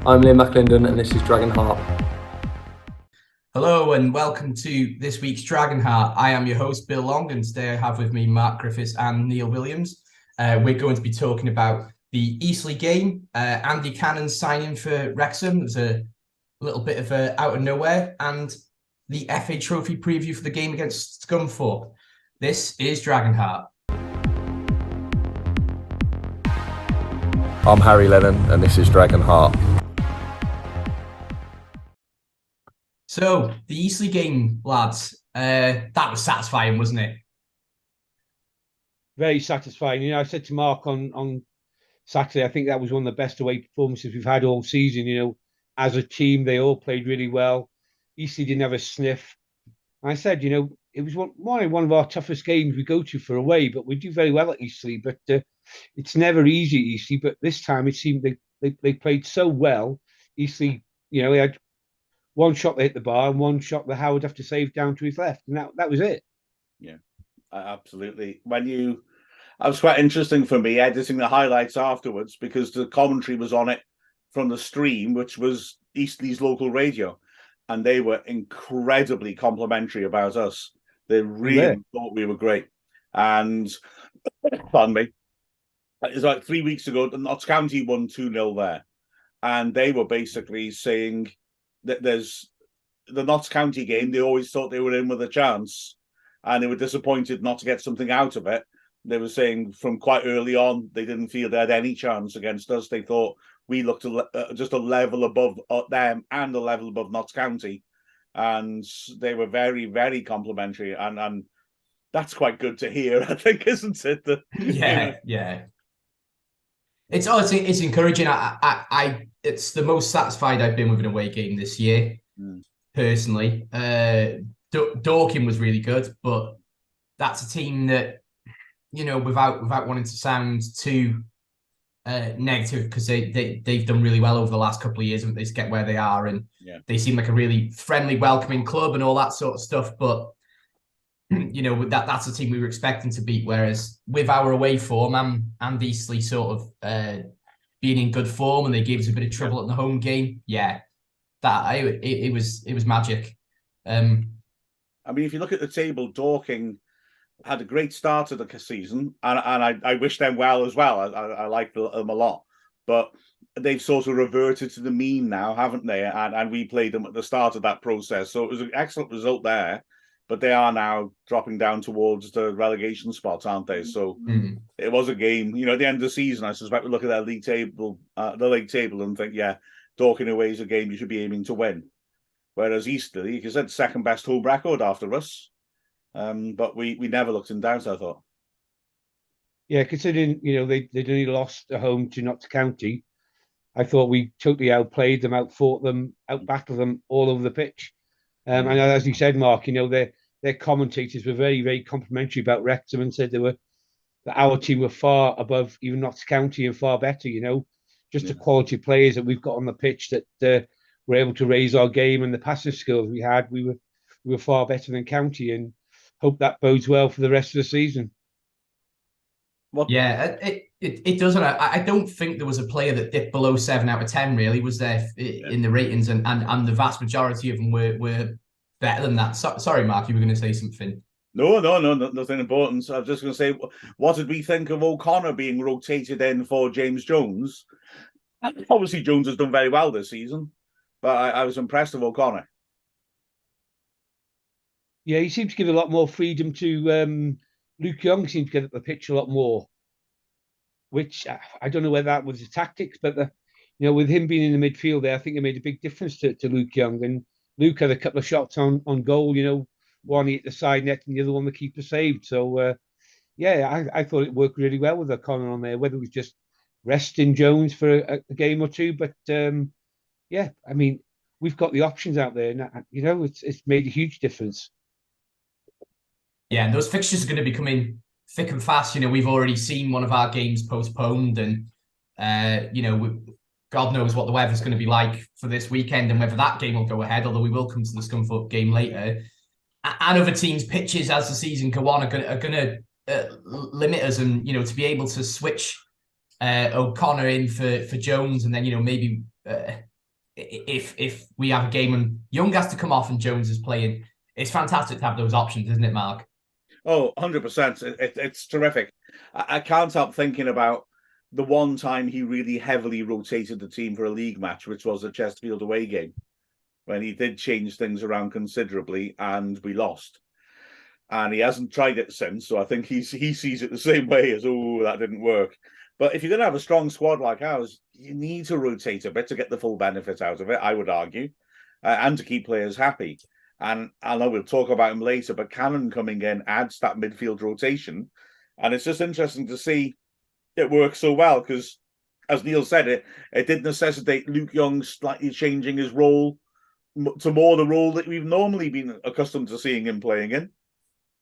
I'm Liam McLindon and this is Dragonheart. Hello and welcome to this week's Dragonheart. I am your host, Bill Long, and today I have with me Mark Griffiths and Neil Williams. We're going to be talking about the Eastleigh game, Andy Cannon's signing for Wrexham. There's a little bit of out of nowhere, and the FA Trophy preview for the game against Scunthorpe. This is Dragonheart. I'm Harry Lennon and this is Dragonheart. So, the Eastleigh game, lads, that was satisfying, wasn't it? Very satisfying. You know, I said to Mark on Saturday, I think that was one of the best away performances we've had all season. You know, as a team, they all played really well. Eastleigh didn't have a sniff. I said, you know, it was one of our toughest games we go to for away, but we do very well at Eastleigh. But it's never easy, Eastleigh. But this time it seemed they played so well. Eastleigh, you know, they had one shot they hit the bar and one shot that Howard have to save down to his left, and that was it. Yeah, absolutely. It was quite interesting for me editing the highlights afterwards because the commentary was on it from the stream, which was Eastleigh's local radio, and they were incredibly complimentary about us. They really thought we were great. And pardon me, it's like 3 weeks ago, the Notts County won 2-0 there, and they were basically saying that there's the Notts County game. They always thought they were in with a chance, and they were disappointed not to get something out of it. They were saying from quite early on they didn't feel they had any chance against us. They thought we looked just a level above them and a level above Notts County, and they were very, very complimentary, and that's quite good to hear, I think, isn't it? Yeah. It's encouraging. It's the most satisfied I've been with an away game this year, personally. Dorking was really good, but that's a team that, you know, without wanting to sound too negative, because they've done really well over the last couple of years, and they get where they are, and they seem like a really friendly, welcoming club and all that sort of stuff. But you know, that's a team we were expecting to beat. Whereas with our away form and Eastleigh sort of being in good form, and they gave us a bit of trouble in the home game. Yeah, it was magic. I mean, if you look at the table, Dorking had a great start to the season, and I wish them well as well. I like them a lot, but they've sort of reverted to the mean now, haven't they? And we played them at the start of that process, so it was an excellent result there. But they are now dropping down towards the relegation spots, aren't they? So It was a game. You know, at the end of the season, I suspect we look at their league table, and think, Dorking away is a game you should be aiming to win. Whereas Eastleigh, you said, second best home record after us. But we never looked in doubt, I thought. Yeah, considering, you know, they'd only lost at home to Notts County, I thought we totally outplayed them, outfought them, outbattled them all over the pitch. And as you said, Mark, you know, their commentators were very, very complimentary about Wrexham and said that our team were far above even Notts County and far better, you know, just the quality of players that we've got on the pitch that were able to raise our game, and the passing skills we had, we were far better than County, and hope that bodes well for the rest of the season. Yeah, it doesn't. I don't think there was a player that dipped below 7 out of 10. Really, was there in the ratings, and the vast majority of them were better than that. Sorry, Mark, you were going to say something. No, nothing important. I was just going to say, what did we think of O'Connor being rotated in for James Jones? Obviously, Jones has done very well this season, but I was impressed with O'Connor. Yeah, he seemed to give a lot more freedom to Luke Young. Seemed to get at the pitch a lot more, which I don't know whether that was the tactics, but you know, with him being in the midfield there, I think it made a big difference to Luke Young. And Luke had a couple of shots on goal, you know, one hit the side net and the other one the keeper saved. So I thought it worked really well with O'Connor on there, whether it was just resting Jones for a game or two. But I mean, we've got the options out there now, you know, it's made a huge difference. Yeah, and those fixtures are going to be coming thick and fast. You know, we've already seen one of our games postponed, and you know, God knows what the weather's going to be like for this weekend and whether that game will go ahead. Although we will come to the Scunthorpe game later, and other teams' pitches as the season go on are going to limit us, and you know, to be able to switch O'Connor in for Jones, and then you know maybe if we have a game and Young has to come off and Jones is playing, it's fantastic to have those options, isn't it, Mark? Oh, 100%. It's terrific. I can't help thinking about the one time he really heavily rotated the team for a league match, which was a Chesterfield away game, when he did change things around considerably and we lost. And he hasn't tried it since, so I think he sees it the same way as, oh, that didn't work. But if you're going to have a strong squad like ours, you need to rotate a bit to get the full benefit out of it, I would argue, and to keep players happy. And I know we'll talk about him later, but Cannon coming in adds that midfield rotation. And it's just interesting to see it work so well because, as Neil said, it did necessitate Luke Young slightly changing his role to more the role that we've normally been accustomed to seeing him playing in,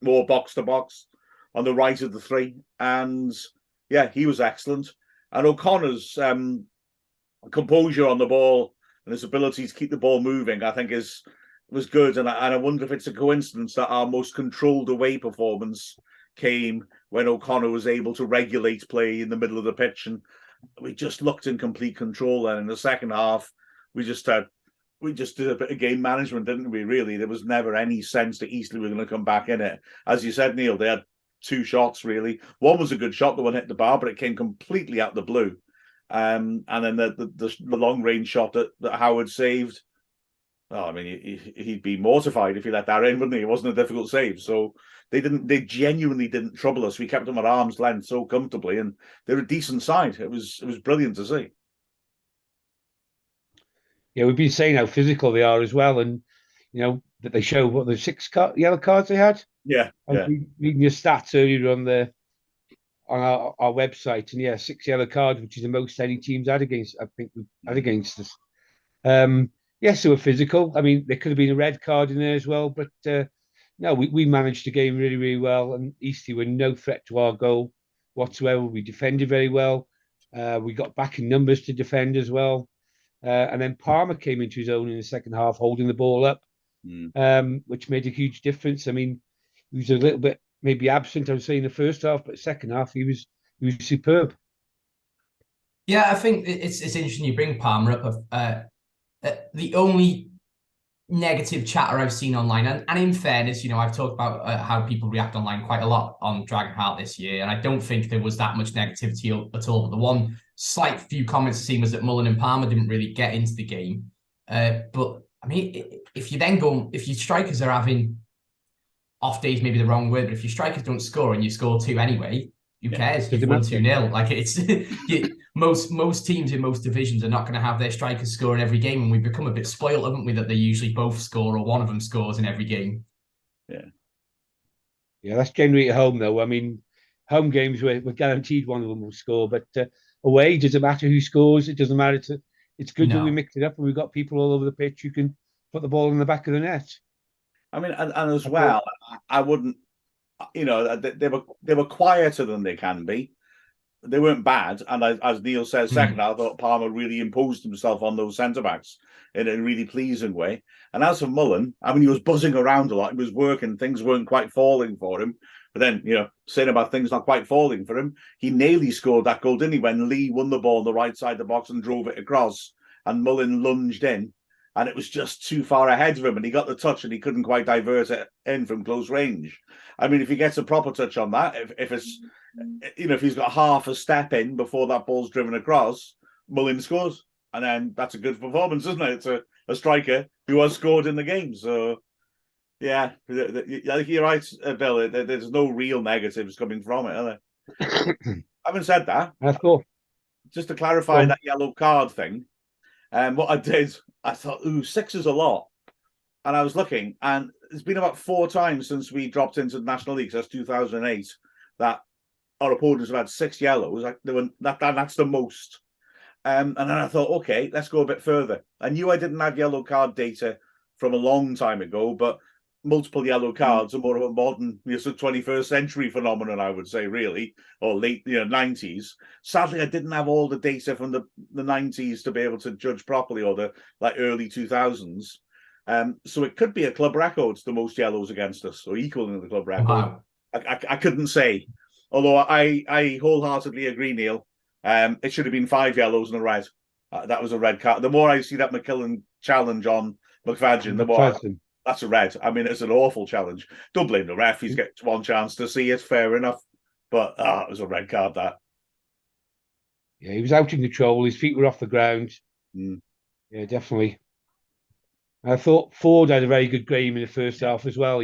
more box-to-box on the right of the three. And, yeah, he was excellent. And O'Connor's composure on the ball and his ability to keep the ball moving, I think, was good. And I wonder if it's a coincidence that our most controlled away performance came when O'Connor was able to regulate play in the middle of the pitch. And we just looked in complete control. And in the second half, we just did a bit of game management, didn't we, really? There was never any sense that Eastleigh were going to come back in it. As you said, Neil, they had 2 shots, really. One was a good shot, the one hit the bar, but it came completely out the blue. And then the long-range shot that Howard saved, oh, I mean, he'd be mortified if he let that in, wouldn't he? It wasn't a difficult save. So they genuinely didn't trouble us. We kept them at arm's length so comfortably, and they're a decent side. It was brilliant to see. Yeah, we've been saying how physical they are as well, and that they show what the 6 yellow cards they had. Yeah, reading your stats earlier on our website, and yeah, 6 yellow cards, which is the most any teams had against. I think we've had against us. Yes, they were physical. I mean, there could have been a red card in there as well, but no, we managed the game really, really well, and Eastleigh were no threat to our goal whatsoever. We defended very well. We got back in numbers to defend as well. And then Palmer came into his own in the second half, holding the ball up, which made a huge difference. I mean, he was a little bit maybe absent, I would say, in the first half, but second half he was superb. Yeah, I think it's interesting you bring Palmer up. The only negative chatter I've seen online, and in fairness, I've talked about how people react online quite a lot on Dragonheart this year, and I don't think there was that much negativity at all. But the one slight few comments I've seen was that Mullen and Palmer didn't really get into the game. But I mean, if your strikers are having off days, maybe the wrong word, but if your strikers don't score and you score 2 anyway, who cares? You've won 2-0. Like it's most teams in most divisions are not going to have their strikers score in every game, and we've become a bit spoiled, haven't we? That they usually both score or one of them scores in every game. Yeah, that's generally at home though. I mean, home games we're guaranteed one of them will score, but away, it doesn't matter who scores. It doesn't matter. It's good that we mixed it up and we've got people all over the pitch who can put the ball in the back of the net. I mean, and as well, I wouldn't. They were quieter than they can be. They weren't bad, and as Neil says, second half, I thought Palmer really imposed himself on those centre backs in a really pleasing way. And as for Mullen, I mean, he was buzzing around a lot. He was working; things weren't quite falling for him. But then, saying about things not quite falling for him, he nearly scored that goal, didn't he? When Lee won the ball on the right side of the box and drove it across, and Mullen lunged in, and it was just too far ahead of him, and he got the touch, and he couldn't quite divert it in from close range. I mean, if he gets a proper touch on that, if it's, if he's got half a step in before that ball's driven across, Mullen scores, and then that's a good performance, isn't it? It's a striker who has scored in the game. So, yeah, you're right, Bill. There's no real negatives coming from it, are there? Having said that, just to clarify that yellow card thing, what I did, I thought, 6 is a lot. And I was looking, and it's been about 4 times since we dropped into the National League, so that's 2008, that our opponents have had 6 yellows. That's the most. And then I thought, okay, let's go a bit further. I knew I didn't have yellow card data from a long time ago, but multiple yellow cards are more of a modern, 21st century phenomenon, I would say, really, or late 90s. Sadly, I didn't have all the data from the 90s to be able to judge properly, or the early 2000s. So it could be a club record, the most yellows against us, or equaling the club record. Wow. I couldn't say, although I wholeheartedly agree, Neil. It should have been 5 yellows and a red. That was a red card. The more I see that McKillen challenge on McFadden, the more that's a red. I mean, it's an awful challenge. Don't blame the ref. He's got one chance to see it. Fair enough. But it was a red card, that. Yeah, he was out in control. His feet were off the ground. Mm. Yeah, definitely. I thought Ford had a very good game in the first half as well.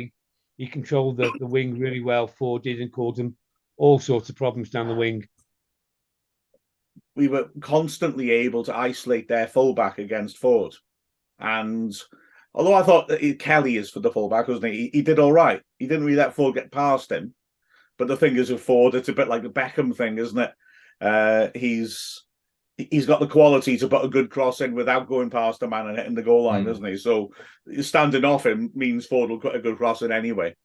He controlled the wing really well. Ford did, and caused him all sorts of problems down the wing. We were constantly able to isolate their fullback against Ford. And although I thought that Kelly is for the fullback, wasn't he? He did all right. He didn't really let Ford get past him. But the thing is with Ford, it's a bit like the Beckham thing, isn't it? He's got the quality to put a good cross in without going past a man and hitting the goal line, doesn't he? So standing off him means Ford will put a good cross in anyway.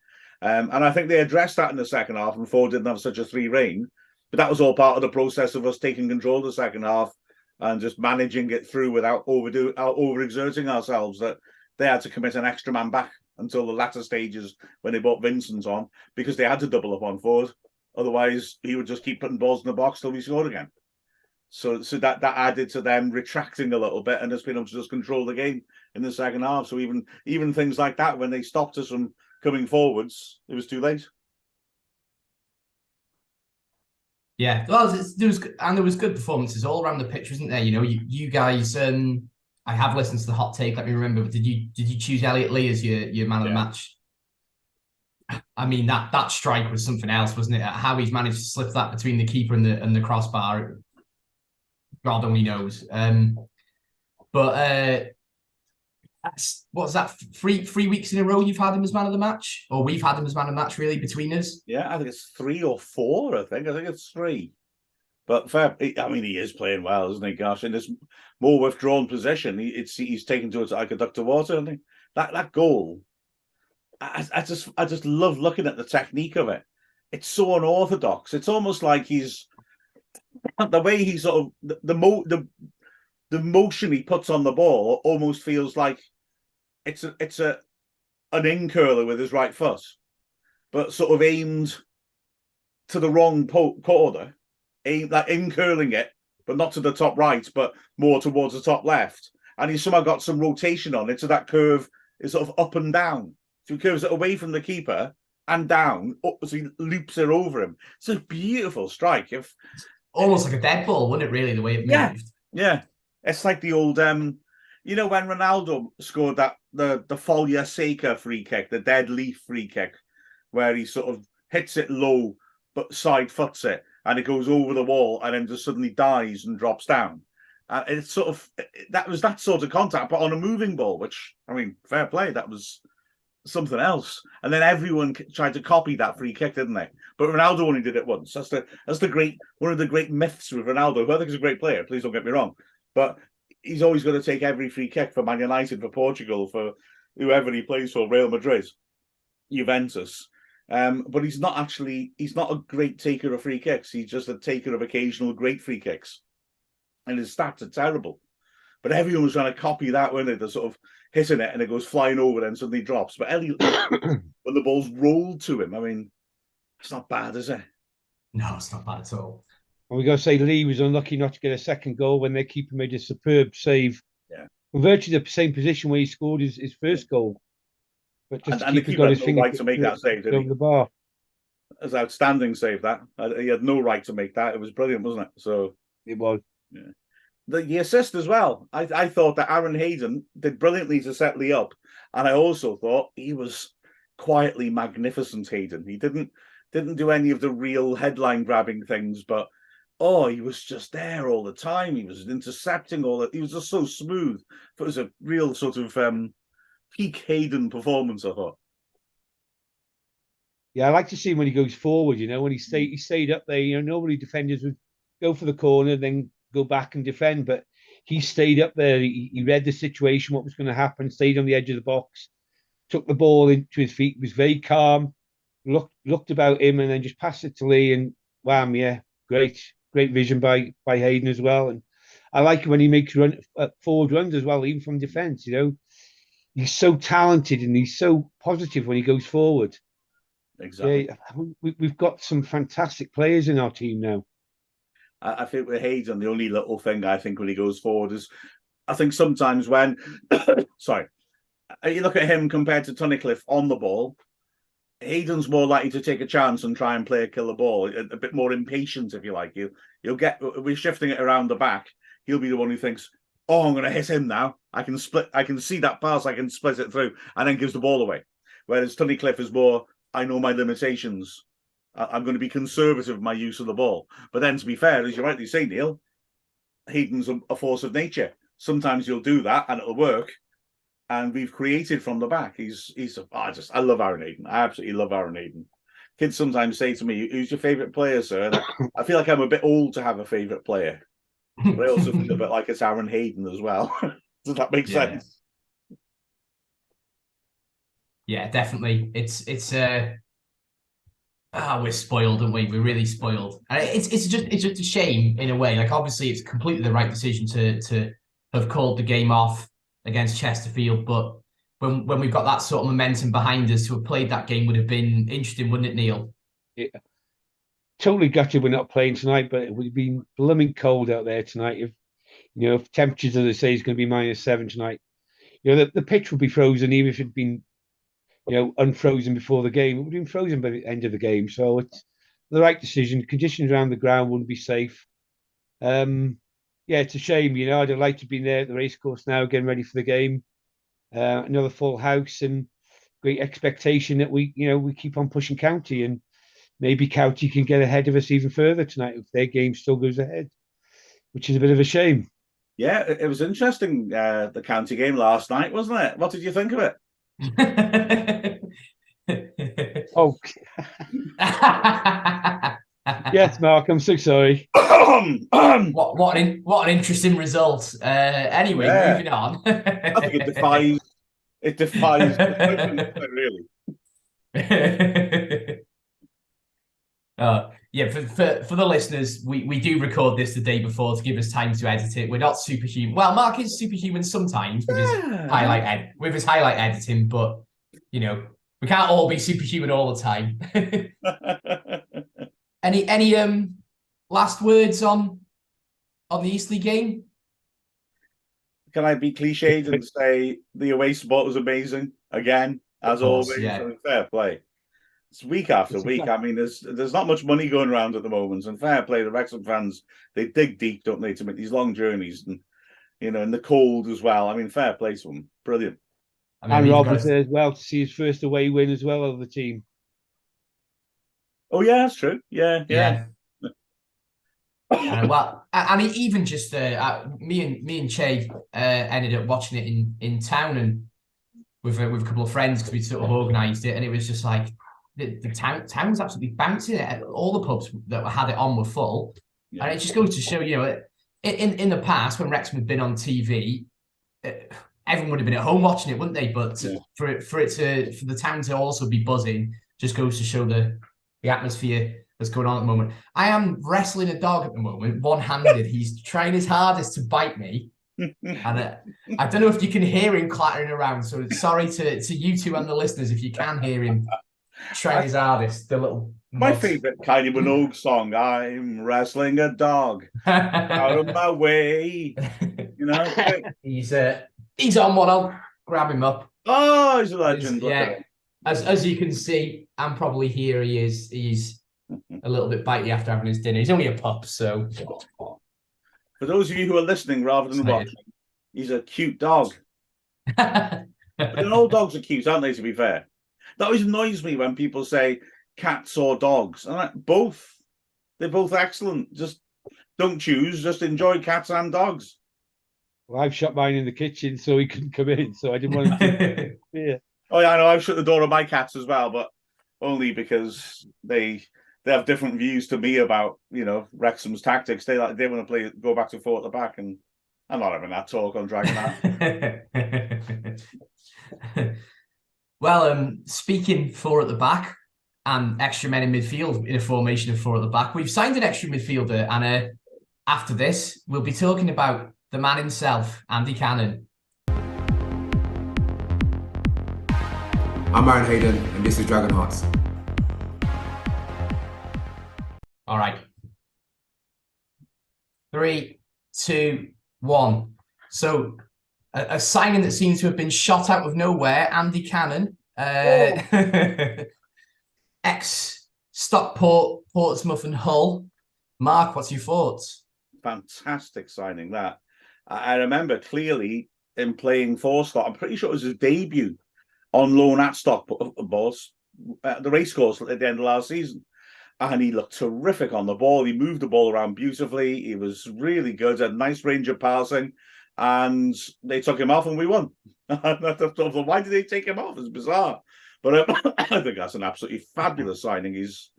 And I think they addressed that in the second half, and Ford didn't have such a free rein. But that was all part of the process of us taking control of the second half and just managing it through without overexerting ourselves. That they had to commit an extra man back until the latter stages when they brought Vincent on, because they had to double up on Ford. Otherwise, he would just keep putting balls in the box till we scored again. So that added to them retracting a little bit and just being able to just control the game in the second half. So even things like that, when they stopped us from coming forwards, it was too late. Yeah, well, there was good performances all around the pitch, wasn't there? You know, you guys. I have listened to the hot take. Let me remember. But did you choose Elliot Lee as your man of the match? I mean, that strike was something else, wasn't it? How he's managed to slip that between the keeper and the crossbar, God only knows. But what's that? Three weeks in a row you've had him as man of the match, or we've had him as man of the match, really, between us. Yeah, I think it's 3 or 4. I think it's 3. But fair, I mean, he is playing well, isn't he? Gosh, in this more withdrawn position, he's taken to it like a duck to water. Isn't he? That goal, I just love looking at the technique of it. It's so unorthodox. It's almost like he's the way he sort of the motion he puts on the ball almost feels like it's an in curler with his right foot, but sort of aimed to the wrong corner. Like in curling it, but not to the top right, but more towards the top left. And he's somehow got some rotation on it, so that curve is sort of up and down. So he curves it away from the keeper and down, so he loops it over him. It's a beautiful strike. Almost like a dead ball, wasn't it, really, the way it moved? Yeah. It's like the old, you know, when Ronaldo scored the Folja Seca free kick, the dead leaf free kick, where he sort of hits it low, but side foots it, and it goes over the wall and then just suddenly dies and drops down. It's sort of, that was that sort of contact, but on a moving ball, which, I mean, fair play, that was something else. And then everyone tried to copy that free kick, didn't they? But Ronaldo only did it once. That's one of the great myths with Ronaldo, who I think is a great player, please don't get me wrong. But he's always going to take every free kick for Man United, for Portugal, for whoever he plays for, Real Madrid, Juventus. But he's not a great taker of free kicks. He's just a taker of occasional great free kicks. And his stats are terrible. But everyone was trying to copy that, weren't they? They're sort of hitting it and it goes flying over and suddenly drops. But Elliot, when the ball's rolled to him, I mean, it's not bad, is it? No, it's not bad at all. And we got to say Lee was unlucky not to get a second goal when their keeper made a superb save. Yeah. From virtually the same position where he scored his first goal. But just and the keeper got his had no finger right to make that save, did he? over the bar. It was outstanding save, that. He had no right to make that. It was brilliant, wasn't it? So it was. Yeah. The assist as well. I thought that Aaron Hayden did brilliantly to set Lee up. And I also thought he was quietly magnificent, Hayden. He didn't do any of the real headline grabbing things, but he was just there all the time. He was intercepting all that. He was just so smooth. It was a real sort of peak Hayden performance, I thought. Yeah, I like to see him when he goes forward, you know, when he stayed up there. You know, normally defenders would go for the corner, then go back and defend, but he stayed up there. He read the situation, what was going to happen, stayed on the edge of the box, took the ball into his feet, was very calm, looked about him, and then just passed it to Lee, and wham, yeah, great vision by Hayden as well. And I like it when he makes forward runs as well, even from defence, you know. He's so talented and he's so positive when he goes forward. Exactly. Yeah, we've got some fantastic players in our team now. I think with Hayden, the only little thing I think when he goes forward is, I think sometimes when, sorry, you look at him compared to Tunnicliffe on the ball, Hayden's more likely to take a chance and try and play a killer ball, a bit more impatient, if you like. You'll get, we're shifting it around the back. He'll be the one who thinks, oh, I'm going to hit him now. I can see that pass, I can split it through, and then gives the ball away. Whereas Tunnicliffe is more, I know my limitations. I'm going to be conservative with my use of the ball. But then, to be fair, as you rightly say, Neil, Hayden's a force of nature. Sometimes you'll do that and it'll work. And we've created from the back. I love Aaron Hayden. I absolutely love Aaron Hayden. Kids sometimes say to me, who's your favourite player, sir? And I feel like I'm a bit old to have a favourite player. But I also feel a bit like it's Aaron Hayden as well. Does that make sense? Yeah, definitely. We're spoiled, aren't we? We're really spoiled. And it's just a shame in a way. Like, obviously it's completely the right decision to have called the game off against Chesterfield, but when we've got that sort of momentum behind us, to have played that game would have been interesting, wouldn't it, Neil? Yeah. Totally gutted we're not playing tonight, but it would have been blooming cold out there tonight. If temperatures, as I say, is going to be -7 tonight, the pitch would be frozen even if it'd been, unfrozen before the game. It would have been frozen by the end of the game. So it's the right decision. Conditions around the ground wouldn't be safe. It's a shame. I'd have liked to be there at the racecourse now, getting ready for the game. Another full house and great expectation that we keep on pushing County, and maybe County can get ahead of us even further tonight if their game still goes ahead, which is a bit of a shame. Yeah, it was interesting, the County game last night, wasn't it? What did you think of it? Oh, yes, Mark, I'm so sorry. What an interesting result. Anyway, moving on. I think it defies really. For the listeners, we do record this the day before to give us time to edit it. We're not superhuman. Well, Mark is superhuman sometimes with his highlight editing, but we can't all be superhuman all the time. Any last words on the Eastleigh game? Can I be cliched and say the away support was amazing again, as always? Yeah. I mean, fair play. It's week after week. I mean, there's not much money going around at the moment, and fair play. The Wrexham fans, they dig deep, don't they, to make these long journeys, and in the cold as well. I mean, fair play to them. Brilliant. And Rob was there as well to see his first away win as well over the team. Oh yeah, that's true. Yeah. Well, I mean, even just me and Che ended up watching it in town and with a couple of friends because we sort of organised it, and it was just like the town was absolutely bouncing it. All the pubs that had it on were full, and it just goes to show, in the past when Wrexham had been on TV, everyone would have been at home watching it, wouldn't they? But for the town to also be buzzing just goes to show the atmosphere that's going on at the moment. I am wrestling a dog at the moment, one-handed. He's trying his hardest to bite me. And I don't know if you can hear him clattering around. So sorry to you two and the listeners if you can hear him trying his hardest. The little my favourite Kylie Minogue song, I'm wrestling a dog out of my way. He's on one. I'll grab him up. Oh, he's a legend. Yeah. As you can see, and probably here he is. He's a little bit bitey after having his dinner. He's only a pup, so. For those of you who are listening rather than watching, he's a cute dog. But all dogs are cute, aren't they, to be fair? That always annoys me when people say cats or dogs. And both. They're both excellent. Just don't choose. Just enjoy cats and dogs. Well, I've shut mine in the kitchen so he couldn't come in, so I didn't want him to. Yeah. Oh, yeah, I know. I've shut the door on my cats as well, but only because they have different views to me about, Wrexham's tactics. They want to go back to 4 at the back, and I'm not having that talk on Dragonheart. Well, speaking 4 at the back and extra men in midfield in a formation of 4 at the back, we've signed an extra midfielder, and after this, we'll be talking about the man himself, Andy Cannon. I'm Aaron Hayden, and this is Dragonheart. All right. 3, 2, 1. So a signing that seems to have been shot out of nowhere, Andy Cannon, ex-Stockport, Portsmouth and Hull. Mark, what's your thoughts? Fantastic signing that. I remember clearly him playing for Stock. I'm pretty sure it was his debut on loan at Stockport, the racecourse at the end of last season. And he looked terrific on the ball. He moved the ball around beautifully. He was really good, had a nice range of passing. And they took him off and we won. Why did they take him off? It's bizarre. But I think that's an absolutely fabulous signing. He's,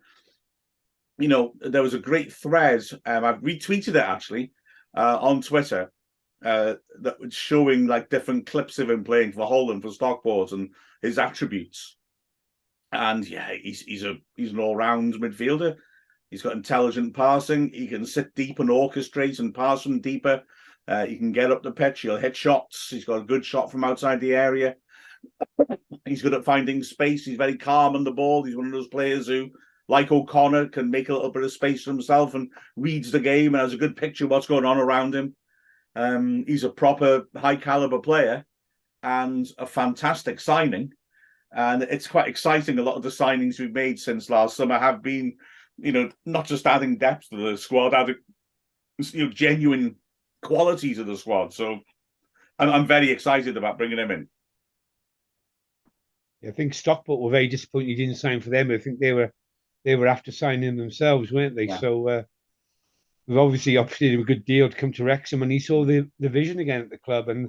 there was a great thread. I've retweeted it actually on Twitter that was showing like different clips of him playing for Hull and for Stockport and his attributes. And yeah, he's an all-round midfielder. He's got intelligent passing. He can sit deep and orchestrate and pass from deeper. He can get up the pitch. He'll hit shots. He's got a good shot from outside the area. He's good at finding space. He's very calm on the ball. He's one of those players who, like O'Connor, can make a little bit of space for himself and reads the game and has a good picture of what's going on around him. He's a proper high-caliber player and a fantastic signing. And it's quite exciting. A lot of the signings we've made since last summer have been, not just adding depth to the squad, adding, genuine quality to the squad. So I'm very excited about bringing him in. I think Stockport were very disappointed he didn't sign for them. I think they were after signing themselves, weren't they? Yeah. So we've obviously offered him a good deal to come to Wrexham, and he saw the vision again at the club and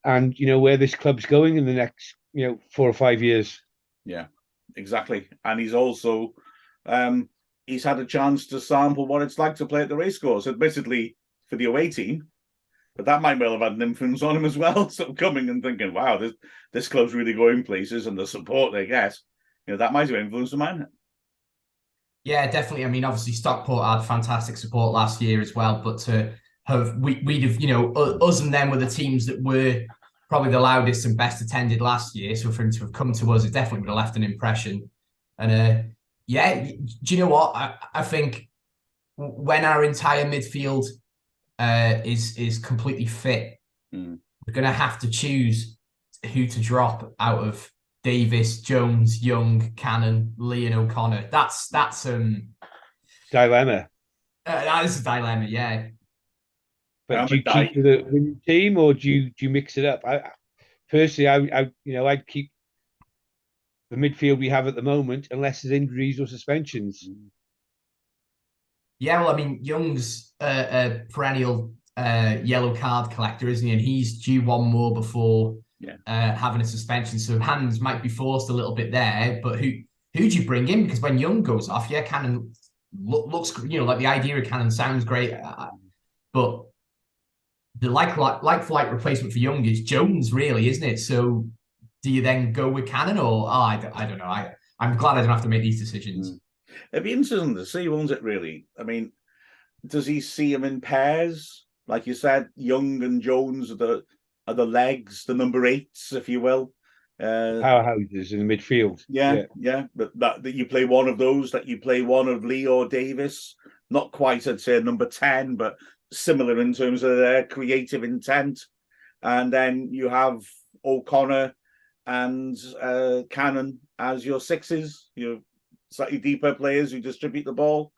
where this club's going in the next 4 or 5 years. Yeah, exactly. And he's also he's had a chance to sample what it's like to play at the racecourse, admittedly for the away team, but that might well have had an influence on him as well. So coming and thinking, wow, this club's really going places, and the support they get, that might have influenced him. Yeah, definitely. I mean, obviously Stockport had fantastic support last year as well, but to have we'd have us and them were the teams that were probably the loudest and best attended last year. So for him to have come to us, it definitely would have left an impression. And do you know what? I think when our entire midfield is completely fit, we're going to have to choose who to drop out of Davis, Jones, Young, Cannon, Lee, and O'Connor. That's dilemma. That is a dilemma, yeah. But do you keep the winning team, or do you mix it up? Personally, I'd keep the midfield we have at the moment, unless there's injuries or suspensions. Yeah, well, I mean, Young's a perennial yellow card collector, isn't he? And he's due one more before having a suspension. So hands might be forced a little bit there. But who do you bring in? Because when Young goes off, Cannon looks, like the idea of Cannon sounds great, but the like replacement for Young is Jones, really, isn't it? So do you then go with Cannon, or I don't know. I'm glad I don't have to make these decisions. It'd be interesting to see, won't it, really? I mean, does he see him in pairs? Like you said, Young and Jones are the legs, the number 8s, if you will. Powerhouses in the midfield. Yeah. But that you play one of those, that you play one of Lee or Davis. Not quite, I'd say, number 10, but similar in terms of their creative intent. And then you have O'Connor and Cannon as your 6s, your slightly deeper players who distribute the ball.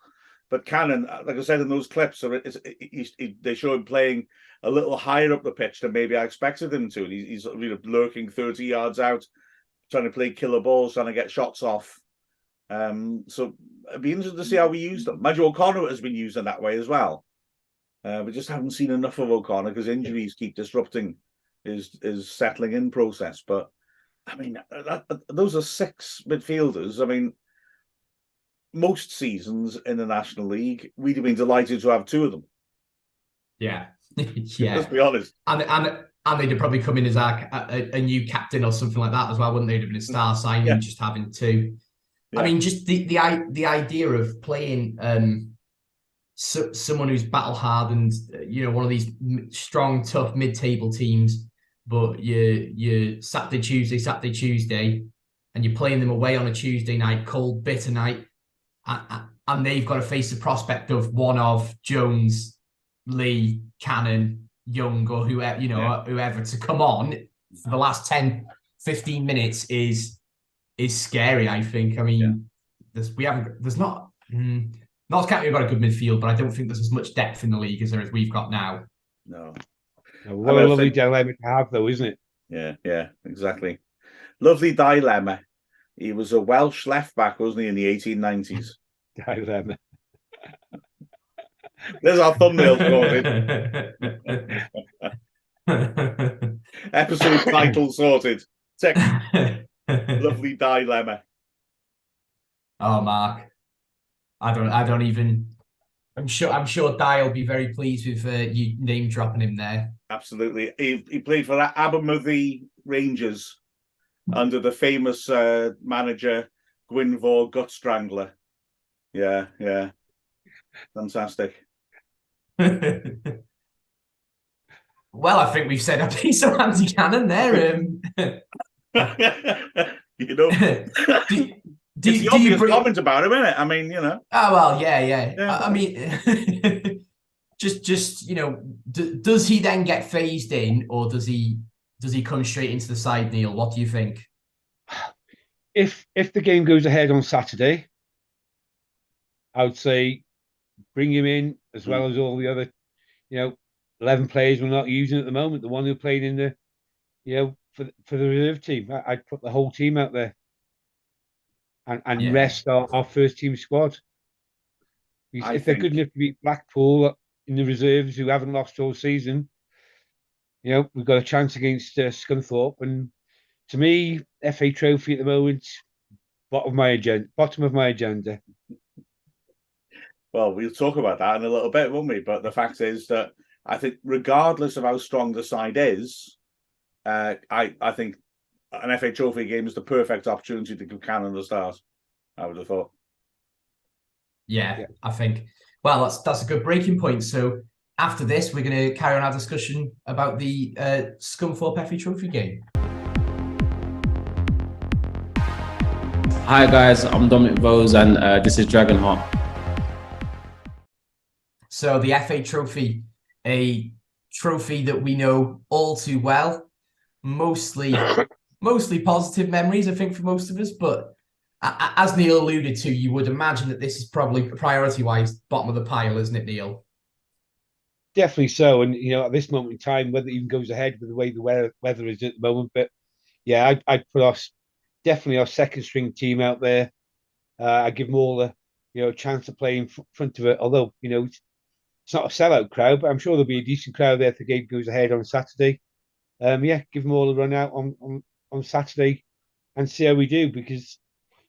But Cannon, like I said in those clips, they show him playing a little higher up the pitch than maybe I expected him to. He's lurking 30 yards out, trying to play killer balls, trying to get shots off. So it'd be interesting to see how we use them. Imagine O'Connor has been used in that way as well. We just haven't seen enough of O'Connor because injuries keep disrupting his settling in process. But I mean, those are 6 midfielders. I mean, most seasons in the National League, we'd have been delighted to have 2 of them. Yeah, yeah. Let's be honest. And they'd have probably come in as a new captain or something like that as well, wouldn't they? They'd have been a star signing, just having 2. Yeah. I mean, just the idea of playing someone who's battle hardened, one of these strong, tough mid-table teams, but you Saturday, Tuesday, and you're playing them away on a Tuesday night, cold, bitter night, and they've got to face the prospect of one of Jones, Lee, Cannon, Young, or whoever, whoever to come on for the last 10, 15 minutes is scary, I think. I mean, there's not counting we've got a good midfield, but I don't think there's as much depth in the league as we've got now. No. What a lovely dilemma to have, though, isn't it? Yeah, exactly. Lovely dilemma. He was a Welsh left back, wasn't he, in the 1890s? Dilemma. There's our thumbnail sorted. Episode title sorted. Lovely dilemma. Oh, Mark. I don't even. I'm sure Di will be very pleased with you name dropping him there. Absolutely. He played for Abermothy Rangers under the famous manager Gwynfor Gut Strangler. Yeah. Fantastic. Well, I think we've said a piece of Andy Cannon there. It's the obvious comment about him, isn't it? I mean, Oh well, yeah. I mean, just does he then get phased in, or does he come straight into the side, Neil? What do you think? If the game goes ahead on Saturday, I would say bring him in as well as all the other, 11 players we're not using at the moment. The one who played in the, for the reserve team. I'd put the whole team out there and rest our first team squad. If they're good enough to beat Blackpool in the reserves, who haven't lost all season, we've got a chance against Scunthorpe. And to me, FA Trophy at the moment, bottom of my agenda. Well, we'll talk about that in a little bit, won't we? But the fact is that I think, regardless of how strong the side is, I think an FA Trophy game is the perfect opportunity to give Cannon the start. I would have thought. Yeah, I think. Well, that's a good breaking point. So after this, we're going to carry on our discussion about the Scunthorpe FA Trophy game. Hi guys, I'm Dominic Vose and this is Dragonheart. So the FA Trophy, a trophy that we know all too well, mostly positive memories, I think, for most of us. But as Neil alluded to, you would imagine that this is probably priority-wise bottom of the pile, isn't it, Neil? Definitely so. And, at this moment in time, whether it even goes ahead with the way the weather is at the moment. But, yeah, I'd put definitely our second string team out there. I give them all a chance to play in front of it. Although, it's not a sellout crowd, but I'm sure there'll be a decent crowd there if the game goes ahead on Saturday. Give them all a run out on Saturday and see how we do. Because,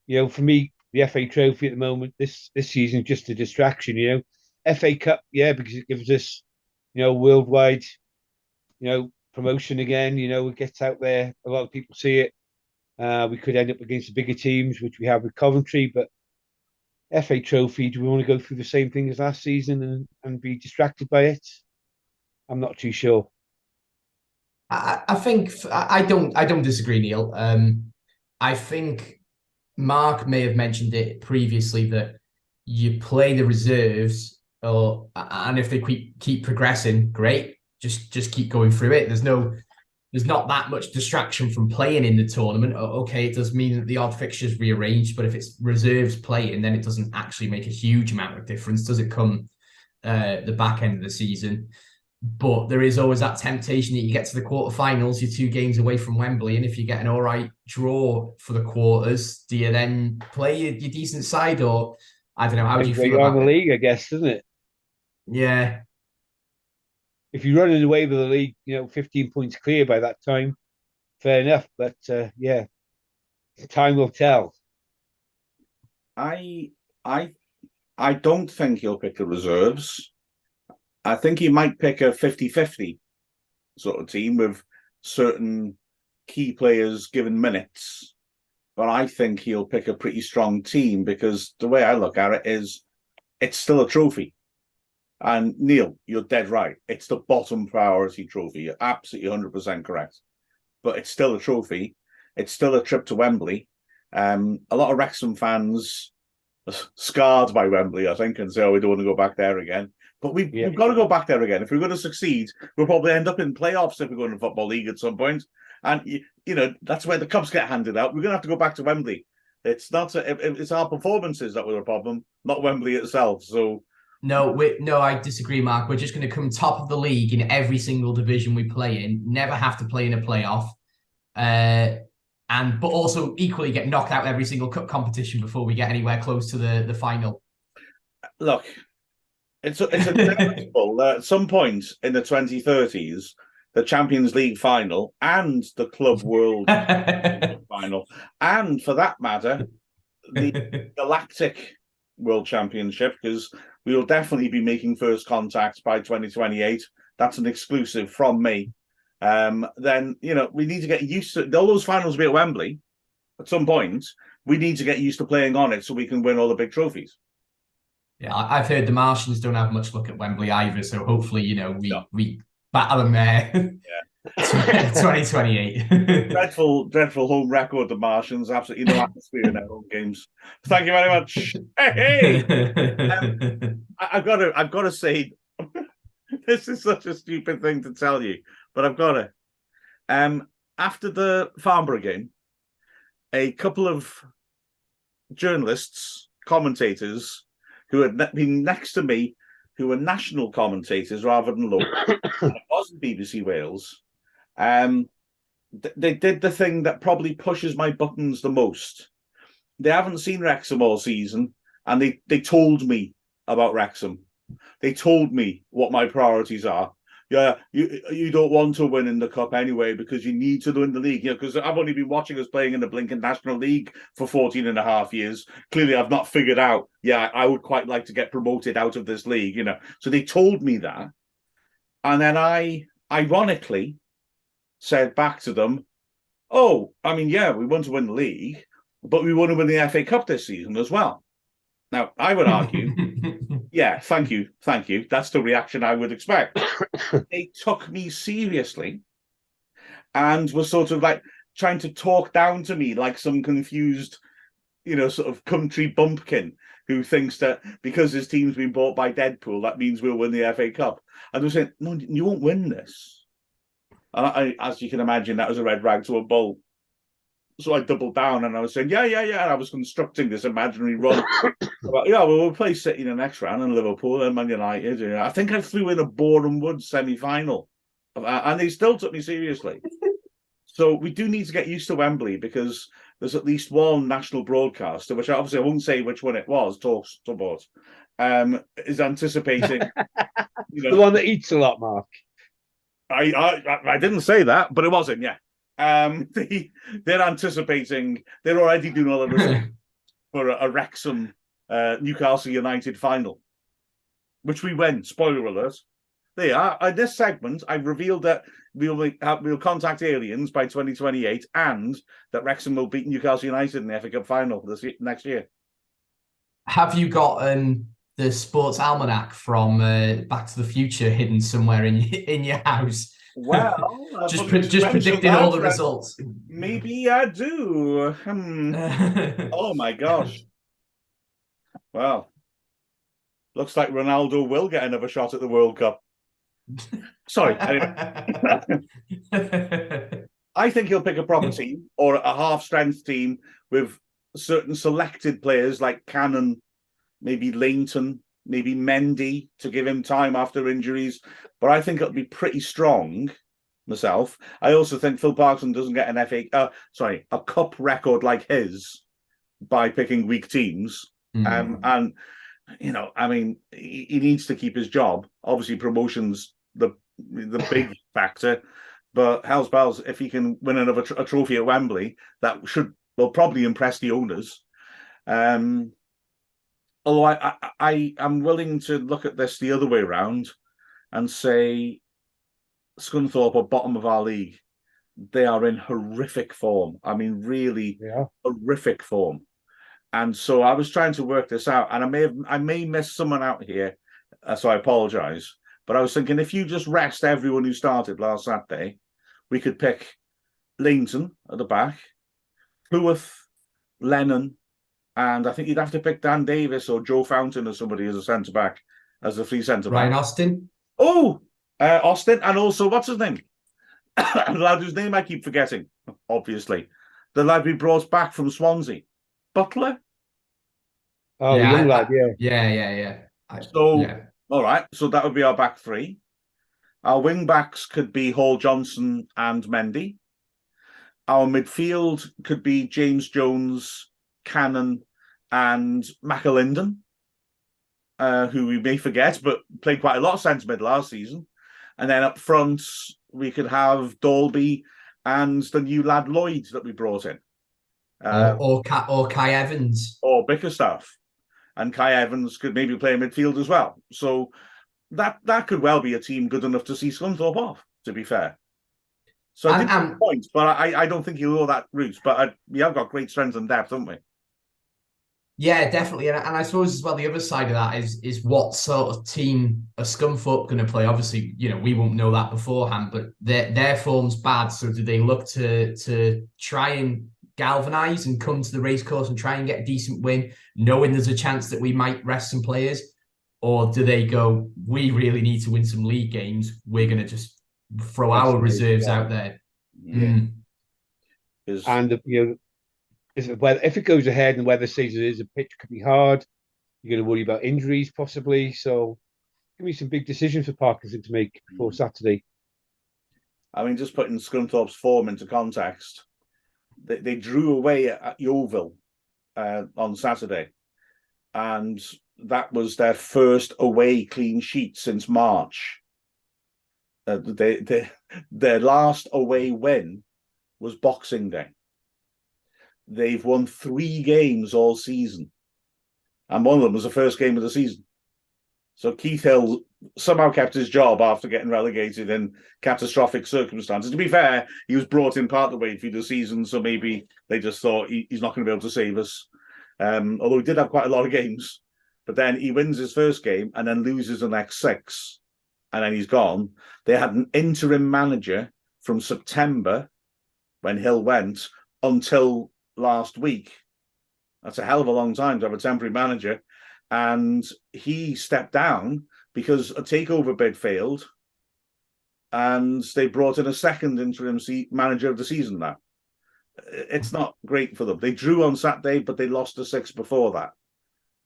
for me, the FA Trophy at the moment, this season is just a distraction. FA Cup, because it gives us, worldwide, promotion again. It gets out there. A lot of people see it. We could end up against the bigger teams, which we have with Coventry, but FA Trophy, do we want to go through the same thing as last season and be distracted by it? I'm not too sure. I think I don't disagree, Neil. I think Mark may have mentioned it previously that you play the reserves, and if they keep progressing, great. Just keep going through it. There's not that much distraction from playing in the tournament. Okay, it does mean that the odd fixture's rearranged, but if it's reserves playing, then it doesn't actually make a huge amount of difference, does it, come the back end of the season? But there is always that temptation that you get to the quarterfinals, you're 2 games away from Wembley, and if you get an all right draw for the quarters, do you then play your decent side, or I don't know? How do you feel about the league? I guess, doesn't it? Yeah. If you're running away with the league, 15 points clear by that time, fair enough. But time will tell. I don't think he'll pick the reserves. I think he might pick a 50-50 sort of team with certain key players given minutes. But I think he'll pick a pretty strong team, because the way I look at it is it's still a trophy. And Neil, you're dead right. It's the bottom priority trophy. You're absolutely 100% correct. But it's still a trophy. It's still a trip to Wembley. A lot of Wrexham fans are scarred by Wembley, I think, and say, we don't want to go back there again. But we've got to go back there again. If we're going to succeed, we'll probably end up in playoffs if we go in the Football League at some point. And, that's where the cups get handed out. We're going to have to go back to Wembley. It's not. It's our performances that were a problem, not Wembley itself. So no, I disagree, Mark. We're just going to come top of the league in every single division we play in. Never have to play in a playoff, but also equally get knocked out every single cup competition before we get anywhere close to the final. Look, it's inevitable that at some point in the 2030s, the Champions League final and the Club World final, and for that matter, the Galactic World Championship, because we will definitely be making first contact by 2028. That's an exclusive from me. Then, we need to get used to all those finals will be at Wembley at some point. We need to get used to playing on it so we can win all the big trophies. Yeah, I've heard the Martians don't have much luck at Wembley either, so hopefully, we battle them there. Yeah. 2028. dreadful home record, the Martians. Absolutely no atmosphere in their home games. Thank you very much. Hey! I've got to say, this is such a stupid thing to tell you, but I've got to. After the Farnborough game, a couple of journalists, commentators, who had been next to me, who were national commentators rather than local, and it wasn't BBC Wales, they did the thing that probably pushes my buttons the most. They haven't seen Wrexham all season, and they told me about Wrexham. They told me what my priorities are. Yeah, you don't want to win in the cup anyway because you need to win the league. Because I've only been watching us playing in the blinking National League for 14 and a half years. Clearly, I've not figured out, I would quite like to get promoted out of this league, So they told me that. And then I, ironically, said back to them, we want to win the league, but we want to win the FA Cup this season as well. Now, I would argue, thank you. That's the reaction I would expect. They took me seriously and were sort of like trying to talk down to me like some confused, sort of country bumpkin who thinks that because his team's been bought by Deadpool, that means we'll win the FA Cup. And they were saying, no, you won't win this. And as you can imagine, that was a red rag to a bull. So I doubled down and I was saying, yeah. And I was constructing this imaginary run. We'll play City in the next round and Liverpool and Man United. I think I flew in a Boreham Wood semi-final. And they still took me seriously. So we do need to get used to Wembley because there's at least one national broadcaster, which obviously I won't say which one it was, Talksport, is anticipating. The one that eats a lot, Mark. I didn't say that, but it wasn't, yeah. They're anticipating, they're already doing all the results for a Wrexham Newcastle United final, which we win. Spoiler alert. They are. In this segment, I've revealed that we'll contact aliens by 2028 and that Wrexham will beat Newcastle United in the FA Cup final next year. Have you got the sports almanac from Back to the Future hidden somewhere in your house? Well, just predicting all the results. Maybe I do. Oh my gosh. Well, looks like Ronaldo will get another shot at the World Cup. Sorry. Anyway. I think he'll pick a proper team or a half-strength team with certain selected players like Cannon, maybe Leighton, maybe Mendy to give him time after injuries. But I think it'll be pretty strong myself. I also think Phil Parkinson doesn't get a cup record like his by picking weak teams. And, he needs to keep his job. Obviously, promotion's the big factor. But hell's bells, if he can win another trophy at Wembley, that will probably impress the owners. Although I am willing to look at this the other way around and say Scunthorpe are bottom of our league. They are in horrific form. I mean, really horrific form. And so I was trying to work this out, and I may miss someone out here, so I apologise. But I was thinking if you just rest everyone who started last Saturday, we could pick Leighton at the back, Cleworth, Lennon, and I think you'd have to pick Dan Davis or Joe Fountain or somebody as a centre-back as the free centre Ryan back. Austin. Oh, Austin, and also what's his name? The lad whose name I keep forgetting. Obviously, the lad we brought back from Swansea, Butler. Oh, the young lad, yeah. Yeah. All right. So that would be our back three. Our wing backs could be Hall Johnson and Mendy. Our midfield could be James Jones, Cannon, and McAlinden, who we may forget, but played quite a lot of centre mid last season. And then up front, we could have Dalby and the new lad Lloyd that we brought in. Or Kai Evans. Or Bickerstaff. And Kai Evans could maybe play in midfield as well. So that could well be a team good enough to see Scunthorpe off, to be fair. So I think that's the point, but I don't think he'll go that route. But we have got great strength and depth, haven't we? Yeah, definitely. And I suppose as well, the other side of that is what sort of team are Scunthorpe going to play? Obviously, we won't know that beforehand, but their form's bad. So do they look to try and galvanise and come to the racecourse and try and get a decent win, knowing there's a chance that we might rest some players? Or do they go, we really need to win some league games, we're going to just throw our reserves out there? Yeah. And if it goes ahead and the weather says it is, a pitch could be hard. You're going to worry about injuries possibly. So give me some big decisions for Parkinson to make before Saturday. I mean, just putting Scunthorpe's form into context, they drew away at Yeovil on Saturday, and that was their first away clean sheet since March. Their last away win was Boxing Day. They've won 3 games all season, and one of them was the first game of the season. So Keith Hill somehow kept his job after getting relegated in catastrophic circumstances. To be fair, he was brought in part of the way through the season, so maybe they just thought he's not going to be able to save us. Although he did have quite a lot of games. But then he wins his first game and then loses the next 6, and then he's gone. They had an interim manager from September, when Hill went, until last week. That's a hell of a long time to have a temporary manager. And he stepped down because a takeover bid failed, and they brought in a second interim manager of the season now. It's not great for them. They drew on Saturday, but they lost the 6 before that.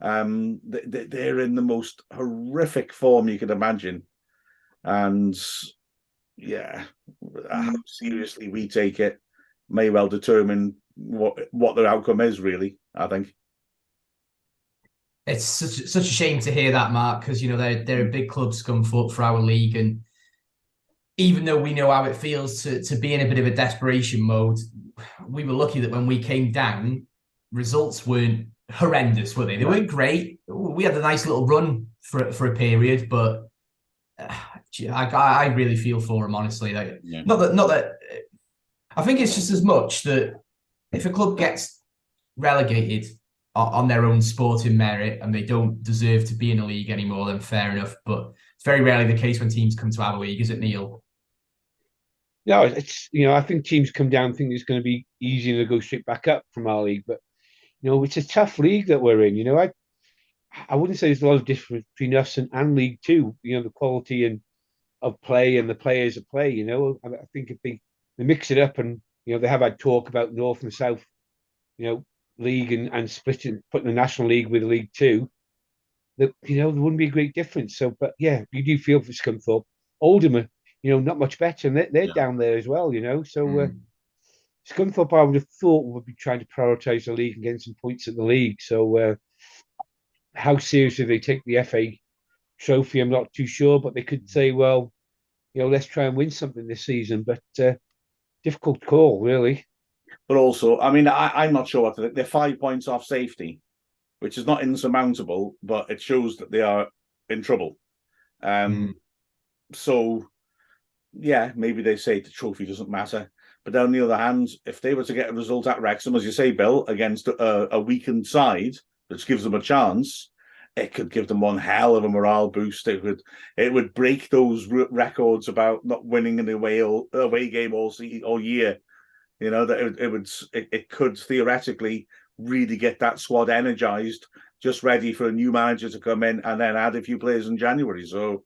They're in the most horrific form you could imagine. And yeah, how seriously we take it may well determine what their outcome is, really, I think. It's such a shame to hear that, Mark, because they're a big club, Scunthorpe, for our league, and even though we know how it feels to be in a bit of a desperation mode, we were lucky that when we came down, results weren't horrendous, were they? They weren't great. We had a nice little run for a period, but I really feel for them, honestly. Not that. I think it's just as much that if a club gets relegated on their own sporting merit and they don't deserve to be in a league anymore, then fair enough. But it's very rarely the case when teams come to our league, is it, Neil? No, it's I think teams come down thinking it's going to be easy to go straight back up from our league, but it's a tough league that we're in. I wouldn't say there's a lot of difference between us and League Two. The quality of play and the players of play. I think if they mix it up and they have had talk about North and South, league and splitting, putting the National League with League Two, that there wouldn't be a great difference. So, but yeah, you do feel for Scunthorpe. Oldham are not much better, and they're down there as well. So Scunthorpe, I would have thought, would be trying to prioritise the league and getting some points at the league. So how seriously they take the FA trophy, I'm not too sure, but they could say, well, let's try and win something this season. But difficult call, really. But also, I mean, I'm not sure what to think. They're 5 points off safety, which is not insurmountable, but it shows that they are in trouble. So, yeah, maybe they say the trophy doesn't matter. But on the other hand, if they were to get a result at Wrexham, as you say, Bill, against a weakened side, which gives them a chance, it could give them one hell of a morale boost. It would break those records about not winning an away game all year. That it could theoretically really get that squad energized, just ready for a new manager to come in and then add a few players in January. So,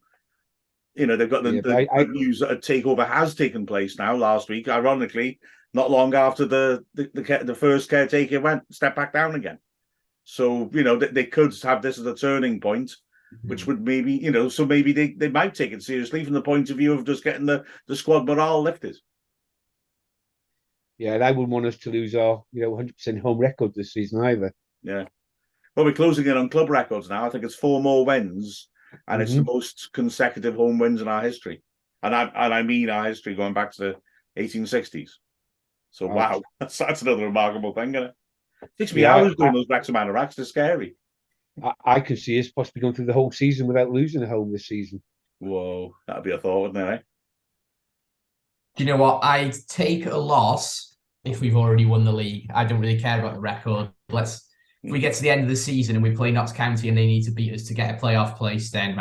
you know, they've got the good news that a takeover has taken place now last week, ironically, not long after the first caretaker stepped back down again. So, you know, they could have this as a turning point, which would maybe, you know, so maybe they might take it seriously from the point of view of just getting the squad morale lifted. Yeah, and I wouldn't want us to lose our, 100% home record this season either. Yeah. Well, we're closing in on club records now. I think it's 4 more wins, and it's the most consecutive home wins in our history. And I mean our history going back to the 1860s. So, wow, that's another remarkable thing, isn't it? Takes me hours doing those Wrexham Anoraks. They're scary. I could see us possibly going through the whole season without losing a home this season. Whoa, that'd be a thought, wouldn't it? Eh? Do you know what? I'd take a loss if we've already won the league. I don't really care about the record. If we get to the end of the season and we play Notts County and they need to beat us to get a playoff place, then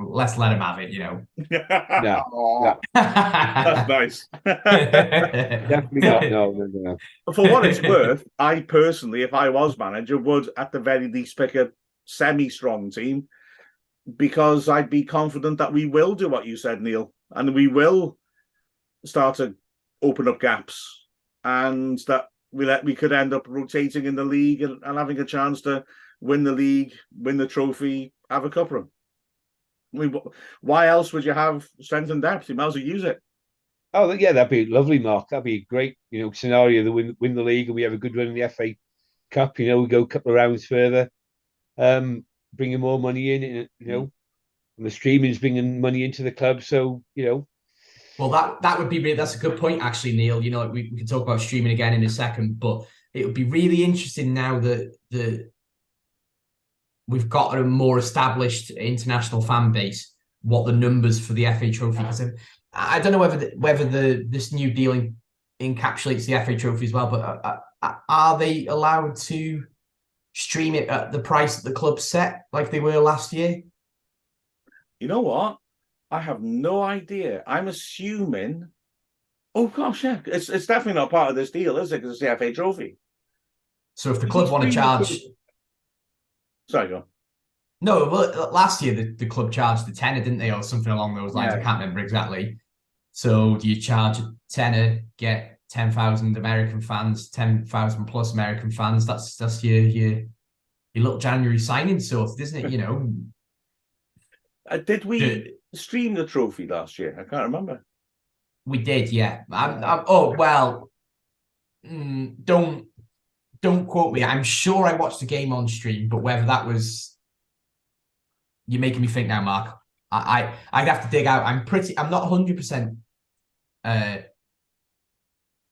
let's let them have it, you know. No. That's nice. Definitely not. No. For what it's worth, I personally, if I was manager, would at the very least pick a semi-strong team, because I'd be confident that we will do what you said, Neil, and we will start to open up gaps, and that we could end up rotating in the league and having a chance to win the league, win the trophy, have a cup run. I mean, why else would you have strength and depth? You might as well use it. Oh, yeah, that'd be lovely, Mark. That'd be a great, scenario to win the league and we have a good run in the FA Cup. We go a couple of rounds further, bringing more money in, and the streaming's bringing money into the club. So, Well, that would be that's a good point, actually, Neil. You know, we can talk about streaming again in a second, but it would be really interesting now that we've got a more established international fan base, what the numbers for the FA Trophy. Because I don't know whether this new deal encapsulates the FA Trophy as well, but are they allowed to stream it at the price that the club set like they were last year? You know what? I have no idea. I'm assuming. Oh gosh, yeah, it's definitely not part of this deal, is it? Because it's the FA Trophy. So if the club want to charge, sorry, go on. No, well, last year the club charged a tenner, didn't they, or something along those lines? Yeah. I can't remember exactly. So do you charge a tenner, get 10,000 American fans, 10,000 plus American fans? That's your little January signing sort, isn't it? You know. Did we stream the trophy last year? I can't remember. We did, yeah. Don't quote me. I'm sure I watched the game on stream, but whether that was, you're making me think now, Mark. I'd have to dig out. I'm not 100%